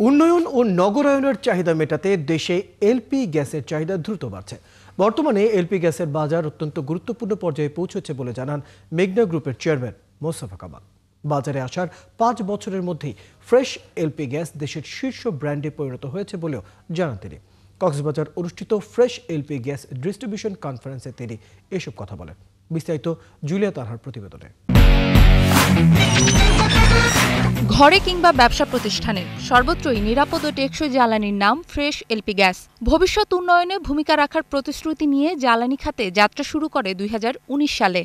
উন্নয়ন ও নগরায়নের চাহিদা মেটাতে দেশে এলপি গ্যাসের চাহিদা দ্রুত বাড়ছে। বর্তমানে এলপি গ্যাসের বাজার অত্যন্ত গুরুত্বপূর্ণ পর্যায়ে পৌঁছেছে বলে জানান মেঘনা গ্রুপের চেয়ারম্যান মোস্তফা কামাল। বাজারে আসার 5 বছরের মধ্যেই ফ্রেশ এলপি গ্যাস দেশের শীর্ষ ব্র্যান্ডে পরিণত হয়েছে বলেও জানান তিনি। কক্সবাজার অনুষ্ঠিত ফ্রেশ এলপি গ্যাস ডিস্ট্রিবিউশন কনফারেন্সে তিনি এসব কথা বলেন। বিস্তারিত জুলিয়া তানহার প্রতিবেদনে। ঘরে কিংবা ব্যবসা প্রতিষ্ঠানে সর্বত্রই নিরাপদ ও টেকসই জ্বালানির নাম ফ্রেশ এলপি গ্যাস। ভবিষ্যৎ উন্নয়নে ভূমিকা রাখার প্রতিশ্রুতি নিয়ে জ্বালানি খাতে যাত্রা শুরু করে 2019 সালে।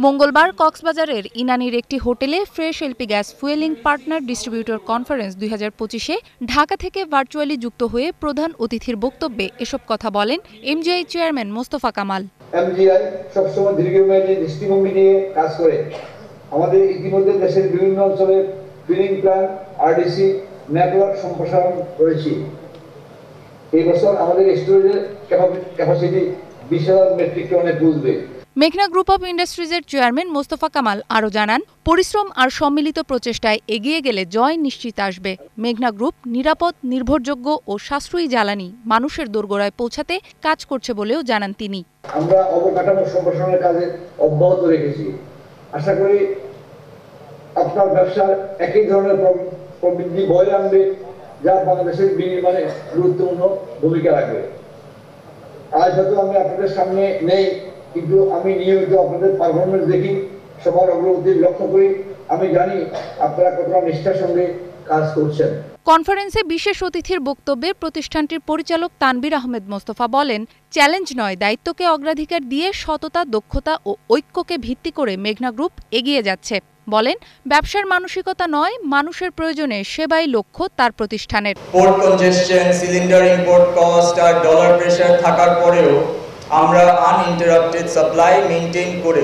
মঙ্গলবার কক্সবাজারের ইনানীর একটি হোটেলে fresh LP gas fueling partner distributor conference 2025-এ ঢাকা থেকে ভার্চুয়ালি যুক্ত হয়ে প্রধান অতিথির বক্তব্যে এসব কথা বলেন MgI chairman Mostafa Kamal. MgI সবসময় দীর্ঘমেয়াদী দৃষ্টিভঙ্গি নিয়ে কাজ করে। আমাদের ইতিমধ্যে দেশের বিভিন্ন অঞ্চলে ফিলিং প্ল্যান্ট, আরডিসি নেটওয়ার্ক সম্প্রসারণ করেছি। এই বছর আমাদের স্টোরেজের ক্যাপাসিটি 20,000 মেট্রিক টনে পৌঁছবে। মেঘনা গ্রুপ অফ ইন্ডাস্ট্রিজের চেয়ারম্যান মোস্তফা কামাল আরও জানান, পরিশ্রম আর সম্মিলিত প্রচেষ্টায় এগিয়ে গেলে জয় নিশ্চিত আসবে। মেঘনা গ্রুপ নিরাপদ, নির্ভরযোগ্য ও সাশ্রয়ী জ্বালানি মানুষের দোরগোড়ায় পৌঁছাতে কাজ করছে বলেও জানান তিনি। আমরা অবকাঠামো সম্প্রসারণের কাজে অব্যাহত রেখেছি। আশা করি আপনার ব্যবসার একই ধরনের প্রবৃদ্ধি বয়ে আনবে, যা বাংলাদেশের বিনির্মাণে গুরুত্বপূর্ণ ভূমিকা রাখবে। আজ হয়তো আমি আপনাদের সামনে নেই, কিন্তু আমি নিয়মিত আপনাদের পারফরমেন্স দেখি, সবার অগ্রগতি লক্ষ্য করি। আমি জানি আপনারা কতটা নিষ্ঠার সঙ্গে কাজ করছেন। কনফারেন্সে বিশেষ অতিথির বক্তব্যে প্রতিষ্ঠানটির পরিচালক তানভীর আহমেদ মোস্তফা বলেন, চ্যালেঞ্জ নয়, দায়িত্বকে অগ্রাধিকার দিয়ে সততা, দক্ষতা ও ঐক্যকে ভিত্তি করে মেঘনা গ্রুপ এগিয়ে যাচ্ছে। বলেন, ব্যবসার মানসিকতা নয়, মানুষের প্রয়োজনে সেবাই লক্ষ্য তার প্রতিষ্ঠানের। Port congestion, cylinder import cost আর ডলার প্রেসার থাকার পরেও আমরা আনইন্টারাপ্টেড সাপ্লাই মেইনটেইন করে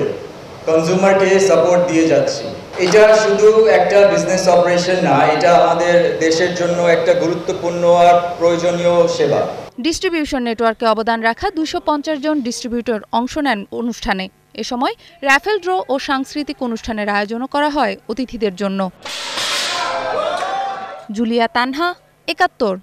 কনজিউমারকে সাপোর্ট দিয়ে যাচ্ছি। এটা শুধু একটা বিজনেস অপারেশন না, এটা আমাদের দেশের জন্য একটা গুরুত্বপূর্ণ আর প্রয়োজনীয় সেবা। ডিস্ট্রিবিউশন নেটওয়ার্কে অবদান রাখা 250 জন ডিস্ট্রিবিউটর অংশ নেন অনুষ্ঠানে। এ সময় র্যাফেল ড্র ও সাংস্কৃতিক অনুষ্ঠানের আয়োজনও করা হয় অতিথিদের জন্য। জুলিয়া তানহা, 71।